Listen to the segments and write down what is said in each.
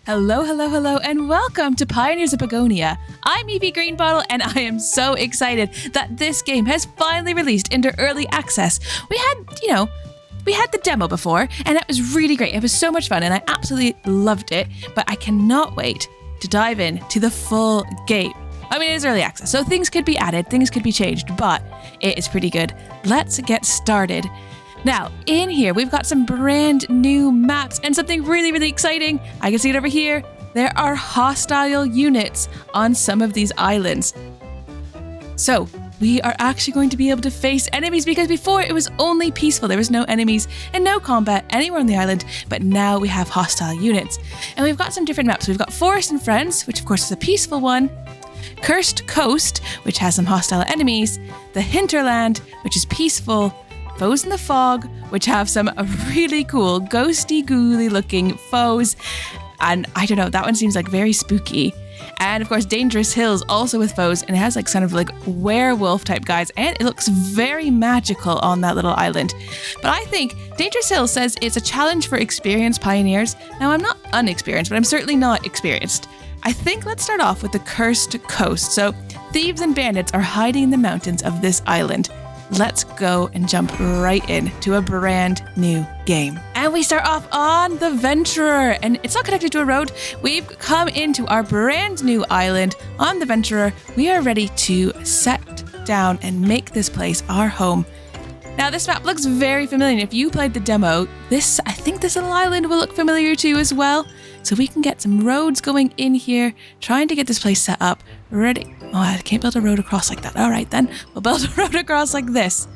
Hello, hello, hello, and welcome to Pioneers of Pagonia. I'm Evie Greenbottle, and I am so excited that this game has finally released into early access. We had the demo before, and that was really great. It was so much fun, and I absolutely loved it, but I cannot wait to dive in to the full game. I mean, it is early access, so things could be added, things could be changed, but it is pretty good. Let's get started. Now, in here, we've got some brand new maps and something really, really exciting. I can see it over here. There are hostile units on some of these islands. So, we are actually going to be able to face enemies because before it was only peaceful. There was no enemies and no combat anywhere on the island, but now we have hostile units. And we've got some different maps. We've got Forest and Friends, which of course is a peaceful one. Cursed Coast, which has some hostile enemies. The Hinterland, which is peaceful. Foes in the Fog, which have some really cool ghosty ghouly looking foes. And I don't know, that one seems like very spooky. And of course, Dangerous Hills also with foes, and it has like kind of like werewolf type guys, and it looks very magical on that little island. But I think Dangerous Hills says it's a challenge for experienced pioneers. Now, I'm not unexperienced, but I'm certainly not experienced. I think let's start off with the Cursed Coast. So thieves and bandits are hiding in the mountains of this island. Let's go and jump right into a brand new game. And we start off on the Venturer, and it's not connected to a road. We've come into our brand new island on the Venturer. We are ready to set down and make this place our home. Now, this map looks very familiar. If you played the demo, I think this little island will look familiar to you as well. So we can get some roads going in here, trying to get this place set up, ready. Oh, I can't build a road across like that. All right, then we'll build a road across like this.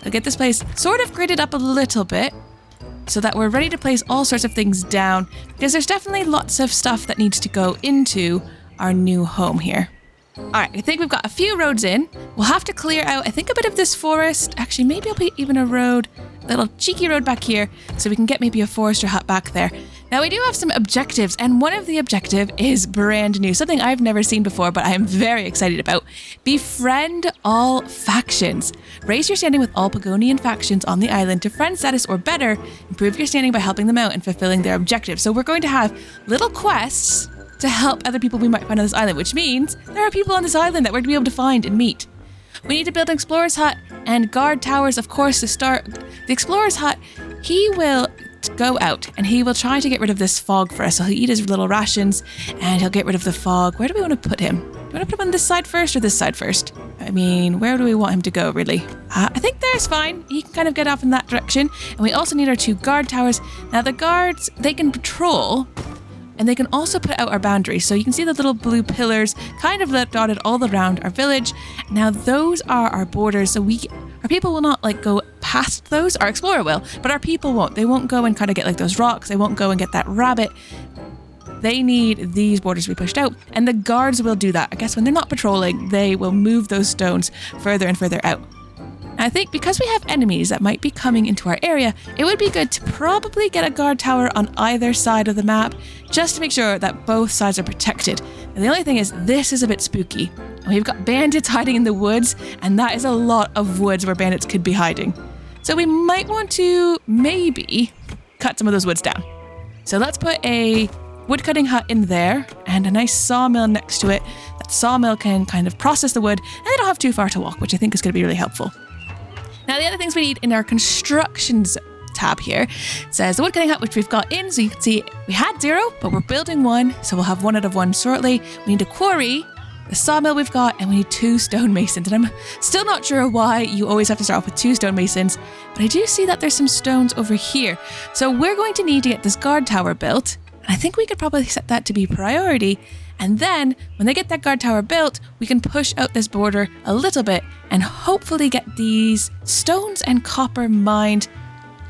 I'll get this place sort of gridded up a little bit so that we're ready to place all sorts of things down, because there's definitely lots of stuff that needs to go into our new home here. All right, I think we've got a few roads in. We'll have to clear out, I think, a bit of this forest. Actually, maybe I'll put even a road, little cheeky road back here, so we can get maybe a forester hut back there. Now, we do have some objectives, and one of the objective is brand new, something I've never seen before, but I am very excited about. Befriend all factions. Raise your standing with all Pagonian factions on the island to friend status or better. Improve your standing by helping them out and fulfilling their objectives. So we're going to have little quests to help other people we might find on this island, which means there are people on this island that we're going to be able to find and meet. We need to build an explorer's hut and guard towers, of course, to start. The explorer's hut, he will go out and he will try to get rid of this fog for us. So he'll eat his little rations and he'll get rid of the fog. Where do we want to put him? Do we want to put him on this side first or this side first? I mean, where do we want him to go, really? I think there's fine. He can kind of get off in that direction. And we also need our 2 guard towers. Now, the guards, they can patrol, and they can also put out our boundaries. So you can see the little blue pillars kind of dotted all around our village. Now those are our borders. So our people will not like go past those. Our explorer will, but our people won't. They won't go and kind of get like those rocks. They won't go and get that rabbit. They need these borders to be pushed out. And the guards will do that. I guess when they're not patrolling, they will move those stones further and further out. I think because we have enemies that might be coming into our area, it would be good to probably get a guard tower on either side of the map, just to make sure that both sides are protected. And the only thing is, this is a bit spooky. We've got bandits hiding in the woods, and that is a lot of woods where bandits could be hiding. So we might want to maybe cut some of those woods down. So let's put a woodcutting hut in there and a nice sawmill next to it. That sawmill can kind of process the wood, and they don't have too far to walk, which I think is going to be really helpful. Now, the other things we need in our constructions tab here says the woodcutting hut, which we've got in. So you can see we had 0, but we're building 1. So we'll have 1 out of 1 shortly. We need a quarry, the sawmill we've got, and we need 2 stonemasons. And I'm still not sure why you always have to start off with 2 stonemasons, but I do see that there's some stones over here. So we're going to need to get this guard tower built. And I think we could probably set that to be priority. And then when they get that guard tower built, we can push out this border a little bit and hopefully get these stones and copper mined.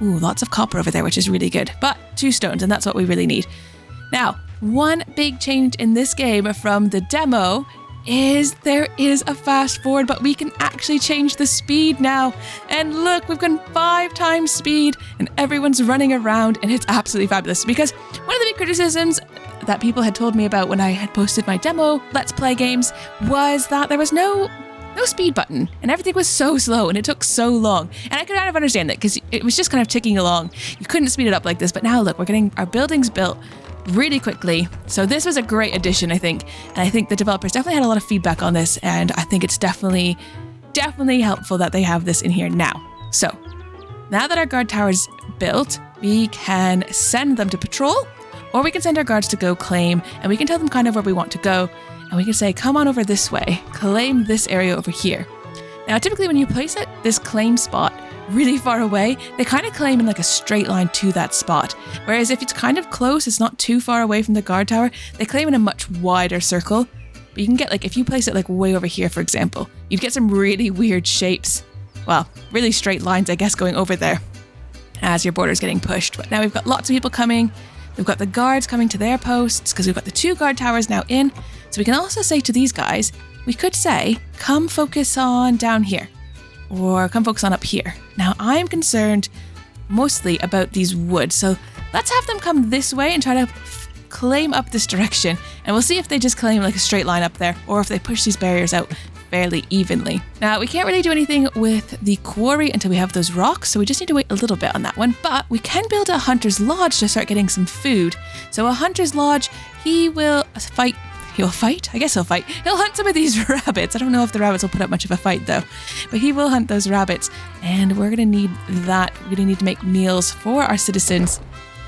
Ooh, lots of copper over there, which is really good. But 2 stones, and that's what we really need. Now, one big change in this game from the demo is there is a fast forward, but we can actually change the speed now. And look, we've gone 5 times speed and everyone's running around, and it's absolutely fabulous. Because one of the big criticisms that people had told me about when I had posted my demo Let's Play games was that there was no speed button and everything was so slow and it took so long. And I could kind of understand that because it was just kind of ticking along. You couldn't speed it up like this, but now look, we're getting our buildings built. really quickly. So this was a great addition, I think. And I think the developers definitely had a lot of feedback on this. And I think it's definitely helpful that they have this in here now. So now that our guard tower's built, we can send them to patrol, or we can send our guards to go claim, and we can tell them kind of where we want to go. And we can say, come on over this way, claim this area over here. Now, typically when you place this claim spot really far away, they kind of claim in like a straight line to that spot. Whereas if it's kind of close, it's not too far away from the guard tower, they claim in a much wider circle. But you can get like, if you place it like way over here, for example, you'd get some really weird shapes. Well, really straight lines, I guess, going over there as your border's getting pushed. But now we've got lots of people coming. We've got the guards coming to their posts because we've got the 2 guard towers now in. So we can also say to these guys, we could say, come focus on down here, or come focus on up here. Now I'm concerned mostly about these woods. So let's have them come this way and try to claim up this direction. And we'll see if they just claim like a straight line up there, or if they push these barriers out fairly evenly. Now, we can't really do anything with the quarry until we have those rocks, so we just need to wait a little bit on that one. But we can build a hunter's lodge to start getting some food. So a hunter's lodge, he'll fight. He'll hunt some of these rabbits. I don't know if the rabbits will put up much of a fight though, but he will hunt those rabbits, and we're gonna need that. We're gonna need to make meals for our citizens.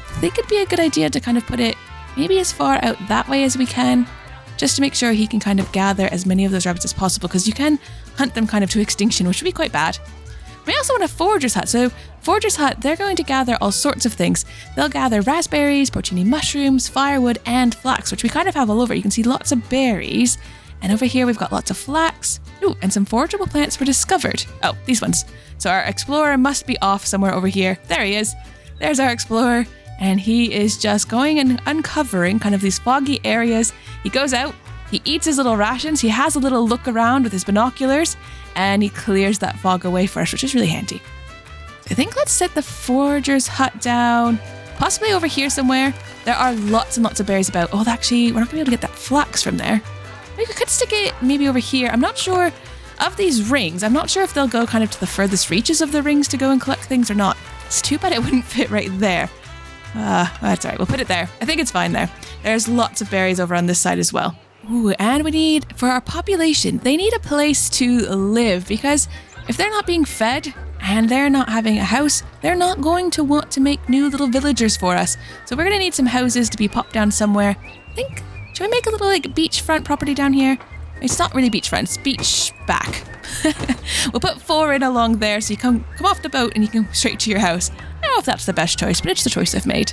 I think it'd be a good idea to kind of put it maybe as far out that way as we can, just to make sure he can kind of gather as many of those rabbits as possible, because you can hunt them kind of to extinction, which would be quite bad. We also want a forager's hut. So forager's hut, they're going to gather all sorts of things. They'll gather raspberries, porcini mushrooms, firewood, and flax, which we kind of have all over. You can see lots of berries. And over here, we've got lots of flax. Ooh, and some forageable plants were discovered. Oh, these ones. So our explorer must be off somewhere over here. There he is. There's our explorer. And he is just going and uncovering kind of these foggy areas. He goes out, he eats his little rations, he has a little look around with his binoculars, and he clears that fog away for us, which is really handy. So I think let's set the forager's hut down, possibly over here somewhere. There are lots and lots of berries about. Oh, actually, we're not going to be able to get that flax from there. We could stick it maybe over here. I'm not sure of these rings. I'm not sure if they'll go kind of to the furthest reaches of the rings to go and collect things or not. It's too bad it wouldn't fit right there. That's all right. We'll put it there. I think it's fine there. There's lots of berries over on this side as well. Ooh, and we need, for our population, they need a place to live, because if they're not being fed and they're not having a house, they're not going to want to make new little villagers for us. So we're going to need some houses to be popped down somewhere. I think, should we make a little like beachfront property down here? It's not really beachfront, it's beach back. We'll put 4 in along there so you come off the boat and you can go straight to your house. I don't know if that's the best choice, but it's the choice I've made.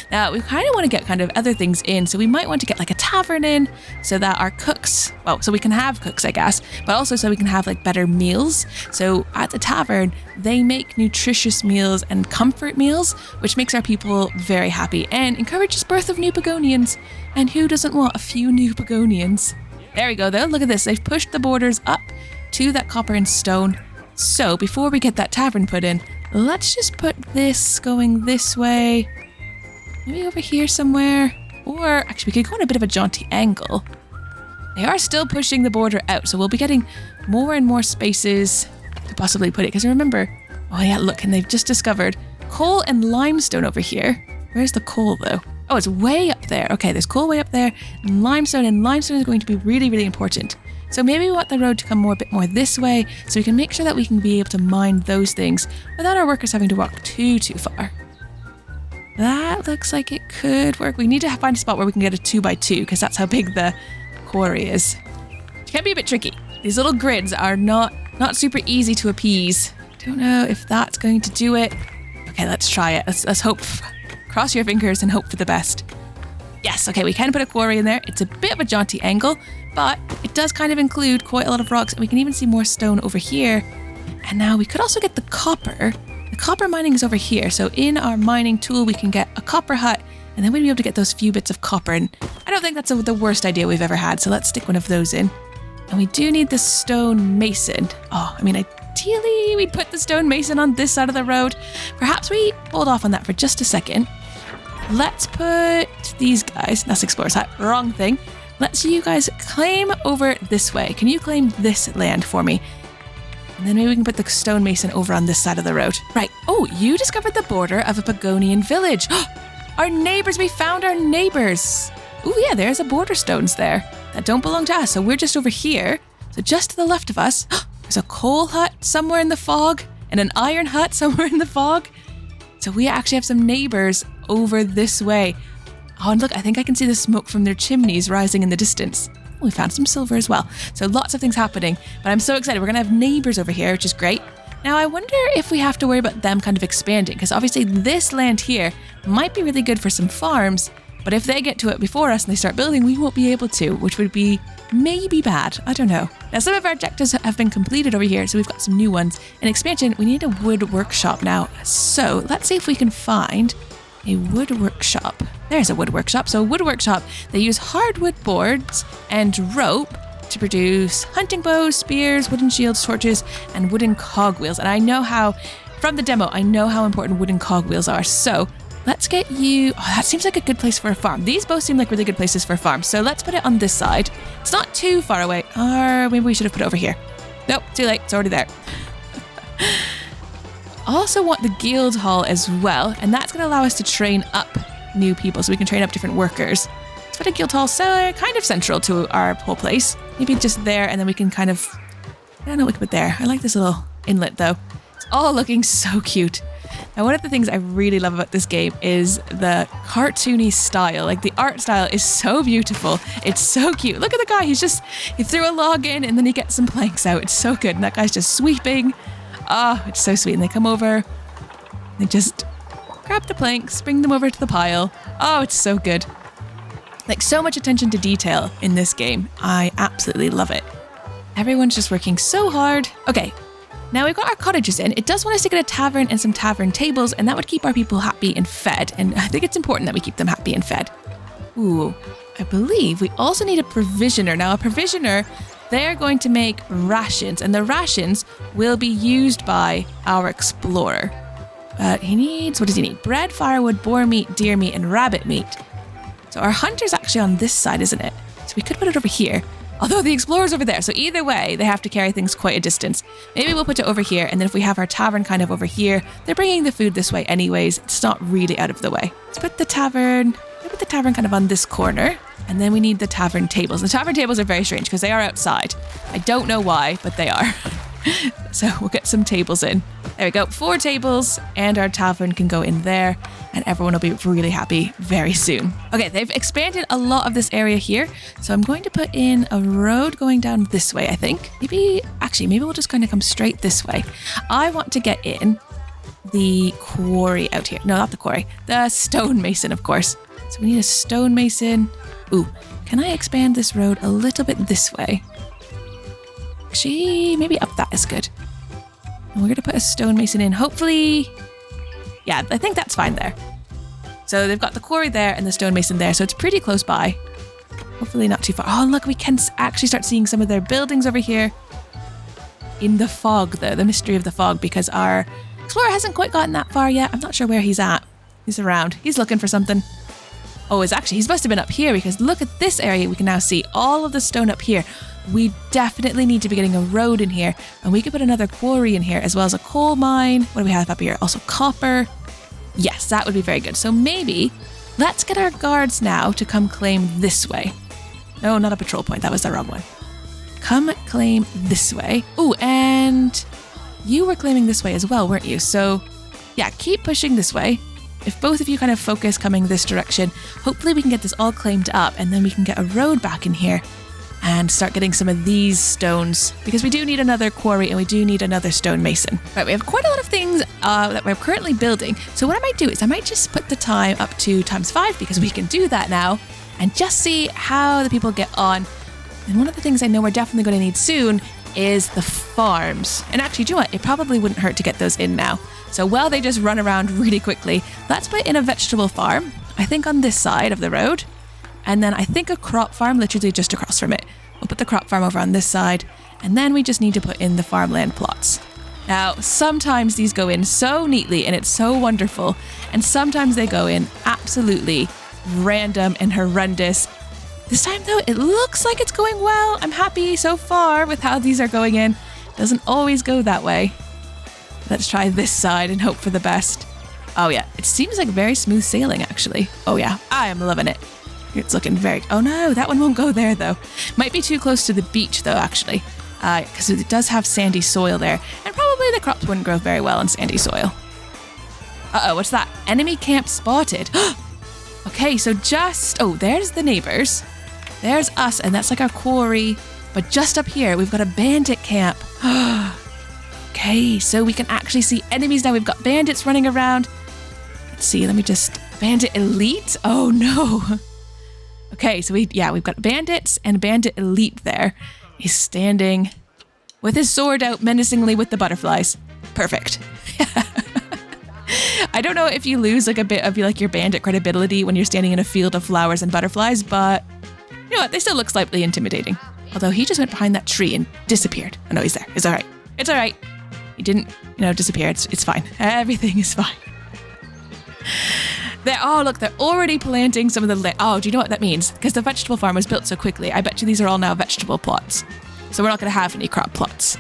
Now, we kind of want to get kind of other things in, so we might want to get like a tavern in so that our cooks, well, so we can have cooks, I guess, but also so we can have like better meals. So at the tavern, they make nutritious meals and comfort meals, which makes our people very happy and encourages birth of new Pagonians. And who doesn't want a few new Pagonians? There we go though, look at this. They've pushed the borders up to that copper and stone. So before we get that tavern put in, let's just put this going this way. Maybe over here somewhere. Or actually we could go on a bit of a jaunty angle. They are still pushing the border out, so we'll be getting more and more spaces to possibly put it. Because remember, oh yeah, look, and they've just discovered coal and limestone over here. Where's the coal though? Oh, it's way up there. Okay, there's coal way up there, and limestone is going to be really, really important. So maybe we want the road to come a bit more this way, so we can make sure that we can be able to mine those things without our workers having to walk too far. That looks like it could work. We need to find a spot where we can get a 2x2, because that's how big the quarry is. It can be a bit tricky. These little grids are not super easy to appease. Don't know if that's going to do it. Okay, let's try it. Let's hope. Cross your fingers and hope for the best. Yes, okay, we can put a quarry in there. It's a bit of a jaunty angle, but it does kind of include quite a lot of rocks, and we can even see more stone over here. And now we could also get the copper. The copper mining is over here, so in our mining tool we can get a copper hut, and then we'd be able to get those few bits of copper, and I don't think that's the worst idea we've ever had, so let's stick one of those in. And we do need the stone mason. Oh, I mean, ideally we'd put the stone mason on this side of the road. Perhaps we hold off on that for just a second. Let's put these guys, that's Explorer's Hut, wrong thing. Let's you guys claim over this way. Can you claim this land for me? And then maybe we can put the stonemason over on this side of the road. Right. Oh, you discovered the border of a Pagonian village. Our neighbors, we found our neighbors. Oh yeah, there's a border stones there that don't belong to us. So we're just over here. So just to the left of us, there's a coal hut somewhere in the fog and an iron hut somewhere in the fog. So we actually have some neighbors over this way. Oh, and look, I think I can see the smoke from their chimneys rising in the distance. We found some silver as well. So lots of things happening, but I'm so excited. We're gonna have neighbors over here, which is great. Now, I wonder if we have to worry about them kind of expanding, because obviously this land here might be really good for some farms, but if they get to it before us and they start building, we won't be able to, which would be maybe bad. I don't know. Now, some of our objectives have been completed over here, so we've got some new ones. In expansion, we need a wood workshop now. So let's see if we can find a wood workshop. There's a wood workshop. So a wood workshop, they use hardwood boards and rope to produce hunting bows, spears, wooden shields, torches, and wooden cogwheels. And I know how, from the demo, I know how important wooden cogwheels are. So let's get you, oh, that seems like a good place for a farm. These both seem like really good places for a farm. So let's put it on this side. It's not too far away. Or maybe we should have put it over here. Nope, too late, it's already there. I also want the guild hall as well. And that's gonna allow us to train up new people. So we can train up different workers. Let's put a guild hall so kind of central to our whole place. Maybe just there, and then we can kind of, I don't know what we can put there. I like this little inlet though. It's all looking so cute. Now, one of the things I really love about this game is the cartoony style. Like, the art style is so beautiful. It's so cute. Look at the guy. He threw a log in and then he gets some planks out. It's so good. And that guy's just sweeping. Oh, it's so sweet. And they come over, they just grab the planks, bring them over to the pile. Oh, it's so good. Like, so much attention to detail in this game. I absolutely love it. Everyone's just working so hard. Okay, now we've got our cottages in. It does want us to get a tavern and some tavern tables, and that would keep our people happy and fed. And I think it's important that we keep them happy and fed. Ooh, I believe we also need a provisioner. Now, a provisioner, they're going to make rations, and the rations will be used by our explorer. He needs, what does he need? Bread, firewood, boar meat, deer meat, and rabbit meat. So our hunter's actually on this side, isn't it? So we could put it over here. Although the explorer's over there. So either way, they have to carry things quite a distance. Maybe we'll put it over here. And then if we have our tavern kind of over here, they're bringing the food this way anyways. It's not really out of the way. Let's put the tavern kind of on this corner. And then we need the tavern tables. The tavern tables are very strange because they are outside. I don't know why, but they are. So we'll get some tables in. There we go. 4 tables, and our tavern can go in there, and everyone will be really happy very soon. Okay, they've expanded a lot of this area here, so I'm going to put in a road going down this way, I think. Maybe we'll just kind of come straight this way. I want to get in the quarry out here. No, not the quarry. The stonemason, of course. So we need a stonemason. Ooh, can I expand this road a little bit this way? Actually, maybe up that is good. And we're going to put a stonemason in. Hopefully, yeah, I think that's fine there. So they've got the quarry there and the stonemason there, so it's pretty close by. Hopefully not too far. Oh, look, we can actually start seeing some of their buildings over here. In the fog, though, the mystery of the fog, because our explorer hasn't quite gotten that far yet. I'm not sure where he's at. He's around. He's looking for something. Oh, he must have been up here, because look at this area. We can now see all of the stone up here. We definitely need to be getting a road in here, and we could put another quarry in here, as well as a coal mine. What do we have up here? Also copper. Yes, that would be very good. So maybe let's get our guards now to come claim this way. No, not a patrol point. That was the wrong one. Come claim this way. Oh, and you were claiming this way as well, weren't you? So yeah, keep pushing this way. If both of you kind of focus coming this direction, hopefully we can get this all claimed up, and then we can get a road back in here and start getting some of these stones, because we do need another quarry and we do need another stonemason. Right, we have quite a lot of things that we're currently building. So what I might do is I might just put the time up to ×5, because we can do that now, and just see how the people get on. And one of the things I know we're definitely going to need soon is the farms. And actually, do you know what? It probably wouldn't hurt to get those in now. So while they just run around really quickly, let's put in a vegetable farm, I think on this side of the road. And then I think a crop farm literally just across from it. We'll put the crop farm over on this side, and then we just need to put in the farmland plots. Now, sometimes these go in so neatly and it's so wonderful, and sometimes they go in absolutely random and horrendous. This time though, it looks like it's going well. I'm happy so far with how these are going in. Doesn't always go that way. Let's try this side and hope for the best. Oh yeah, it seems like very smooth sailing actually. Oh yeah, I am loving it. It's looking very, oh no, that one won't go there though. Might be too close to the beach though actually, because it does have sandy soil there, and probably the crops wouldn't grow very well in sandy soil. Uh-oh, what's that? Enemy camp spotted. Okay, so there's the neighbors. There's us, and that's like our quarry. But just up here, we've got a bandit camp. Okay, so we can actually see enemies now. We've got bandits running around. Let's see, bandit elite? Oh no. Okay, so we've got bandits and bandit elite there. He's standing with his sword out menacingly with the butterflies. Perfect. I don't know if you lose like a bit of like your bandit credibility when you're standing in a field of flowers and butterflies, but you know what? They still look slightly intimidating. Although he just went behind that tree and disappeared. Oh no, he's there. It's all right. It's all right. He didn't, disappear. It's fine. Everything is fine. Look, they're already planting some of the do you know what that means? Because the vegetable farm was built so quickly, I bet you these are all now vegetable plots. So we're not going to have any crop plots.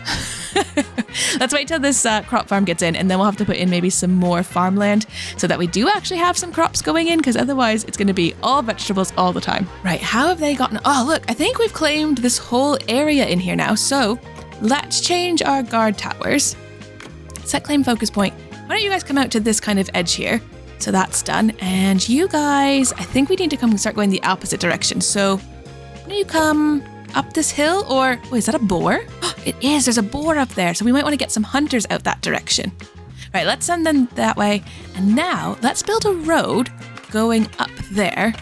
Let's wait till this crop farm gets in, and then we'll have to put in maybe some more farmland so that we do actually have some crops going in, because otherwise it's going to be all vegetables all the time. Right, how have they gotten... Oh, look, I think we've claimed this whole area in here now. So let's change our guard towers. Set claim focus point. Why don't you guys come out to this kind of edge here? So that's done. And you guys, I think we need to come and start going the opposite direction. So why don't you come up this hill, or wait, is that a boar? It is, there's a boar up there, so we might want to get some hunters out that direction. Right, let's send them that way, and now let's build a road going up there.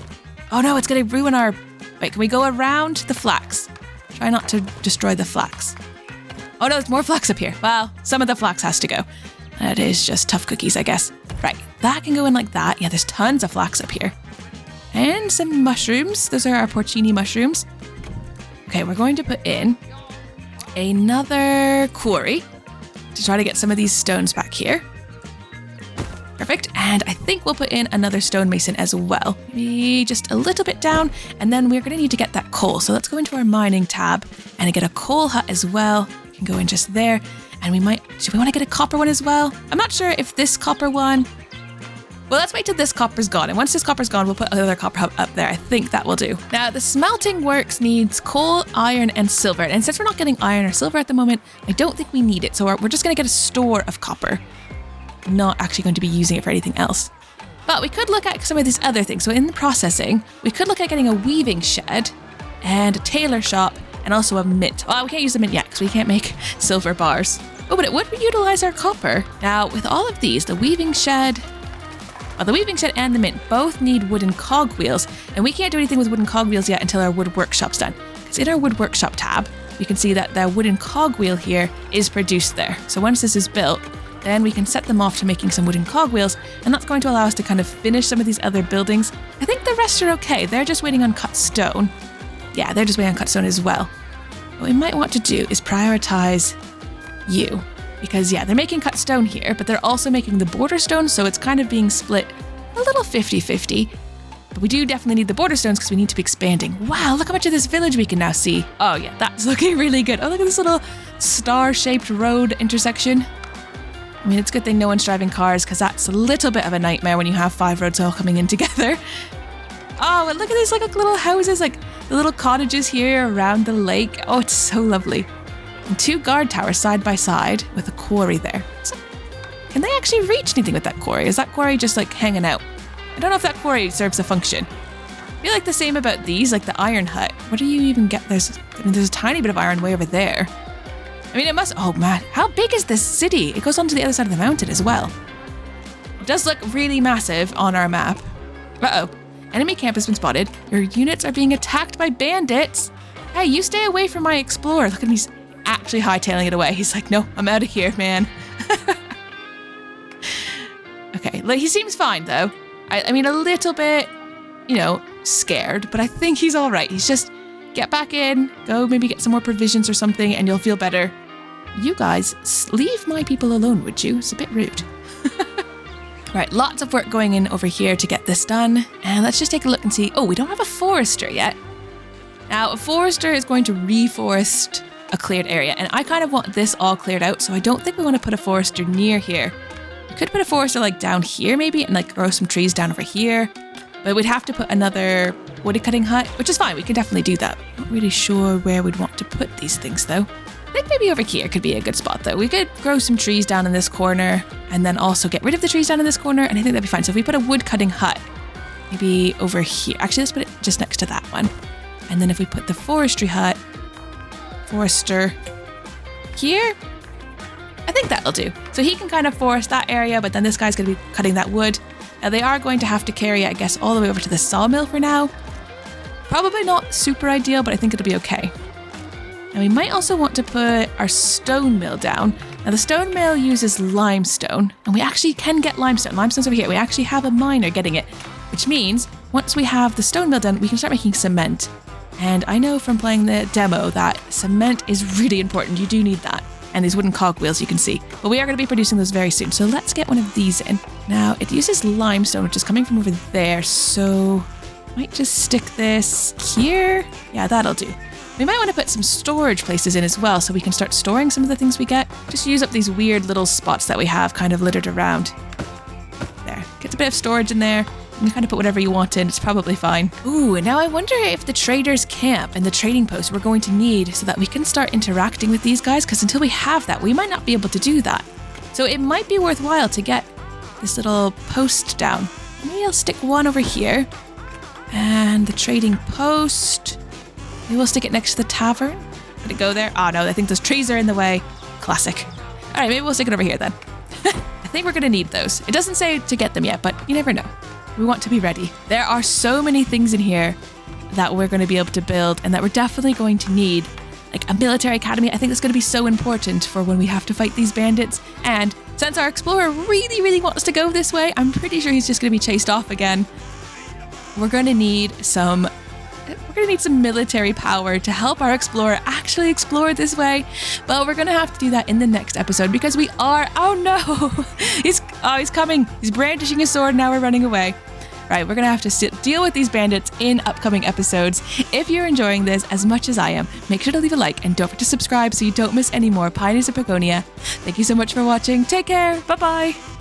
Oh no, it's going to ruin our... Wait, can we go around the flax? Try not to destroy the flax. Oh no, there's more flax up here. Well, some of the flax has to go. That is just tough cookies, I guess. Right, that can go in like that. Yeah, there's tons of flax up here. And some mushrooms. Those are our porcini mushrooms. Okay, we're going to put in another quarry to try to get some of these stones back here. Perfect. And I think we'll put in another stonemason as well. Maybe just a little bit down. And then we're going to need to get that coal. So let's go into our mining tab and get a coal hut as well. We can go in just there. And should we want to get a copper one as well? I'm not sure if this copper one... Well, let's wait till this copper's gone. And once this copper's gone, we'll put another copper hub up there. I think that will do. Now, the smelting works needs coal, iron, and silver. And since we're not getting iron or silver at the moment, I don't think we need it. So we're just going to get a store of copper. Not actually going to be using it for anything else. But we could look at some of these other things. So in the processing, we could look at getting a weaving shed and a tailor shop and also a mint. Well, we can't use the mint yet because we can't make silver bars. Oh, but it would utilize our copper. Now, with all of these, the weaving shed... Well, the weaving shed and the mint both need wooden cogwheels, and we can't do anything with wooden cogwheels yet until our wood workshop's done. Because in our wood workshop tab, you can see that the wooden cogwheel here is produced there. So once this is built, then we can set them off to making some wooden cogwheels, and that's going to allow us to kind of finish some of these other buildings. I think the rest are okay. They're just waiting on cut stone. Yeah, they're just waiting on cut stone as well. What we might want to do is prioritize you. Because, yeah, they're making cut stone here, but they're also making the border stone, so it's kind of being split a little 50-50. But we do definitely need the border stones because we need to be expanding. Wow, look how much of this village we can now see. Oh, yeah, that's looking really good. Oh, look at this little star-shaped road intersection. I mean, it's a good thing no one's driving cars because that's a little bit of a nightmare when you have 5 roads all coming in together. Oh, and look at these like little houses, like the little cottages here around the lake. Oh, it's so lovely. And 2 guard towers side by side with a quarry there. So, can they actually reach anything with that quarry? Is that quarry just like hanging out? I don't know if that quarry serves a function. I feel like the same about these, like the iron hut. What do you even get? There's a tiny bit of iron way over there. I mean, it must... Oh, man. How big is this city? It goes on to the other side of the mountain as well. It does look really massive on our map. Uh-oh. Enemy camp has been spotted. Your units are being attacked by bandits. Hey, you stay away from my explorer. Look at me actually hightailing it away. He's like, no, I'm out of here, man. Okay, he seems fine, though. I mean, a little bit, scared, but I think he's all right. He's just... Get back in, go maybe get some more provisions or something, and you'll feel better. You guys, leave my people alone, would you? It's a bit rude. Right, lots of work going in over here to get this done. And let's just take a look and see. Oh, we don't have a forester yet. Now, a forester is going to reforest a cleared area, and I kind of want this all cleared out, so I don't think we want to put a forester near here. Could put a forester like down here maybe and like grow some trees down over here. But we'd have to put another wood cutting hut, which is fine. We can definitely do that. Not really sure where we'd want to put these things though. I think maybe over here could be a good spot though. We could grow some trees down in this corner and then also get rid of the trees down in this corner, and I think that'd be fine. So if we put a wood cutting hut, maybe over here. Actually, let's put it just next to that one. And then if we put the forester here, I think that'll do. So he can kind of forest that area, but then this guy's going to be cutting that wood. Now they are going to have to carry it, I guess, all the way over to the sawmill for now. Probably not super ideal, but I think it'll be okay. And we might also want to put our stone mill down. Now the stone mill uses limestone, and we actually can get limestone. Limestone's over here. We actually have a miner getting it, which means once we have the stone mill done, we can start making cement. And I know from playing the demo that cement is really important. You do need that. And these wooden cogwheels you can see. But we are going to be producing those very soon. So let's get one of these in. Now it uses limestone, which is coming from over there. So I might just stick this here. Yeah, that'll do. We might want to put some storage places in as well so we can start storing some of the things we get. Just use up these weird little spots that we have kind of littered around. There, gets a bit of storage in there. You can kind of put whatever you want in, it's probably fine. Ooh, and now I wonder if the traders camp and the trading post we're going to need so that we can start interacting with these guys, because until we have that, we might not be able to do that. So it might be worthwhile to get this little post down. Maybe I'll stick one over here. And the trading post, maybe we'll stick it next to the tavern. Did it go there? Oh no, I think those trees are in the way. Classic. All right, maybe we'll stick it over here then. I think we're gonna need those. It doesn't say to get them yet, but you never know. We want to be ready. There are so many things in here that we're going to be able to build and that we're definitely going to need. Like a military academy, I think that's going to be so important for when we have to fight these bandits. And since our explorer really, really wants to go this way, I'm pretty sure he's just going to be chased off again. We're going to need some military power to help our explorer actually explore this way. But we're going to have to do that in the next episode because we are, oh no, he's coming. He's brandishing his sword. Now we're running away. Right, we're going to have to deal with these bandits in upcoming episodes. If you're enjoying this as much as I am, make sure to leave a like and don't forget to subscribe so you don't miss any more Pioneers of Pagonia. Thank you so much for watching. Take care. Bye-bye.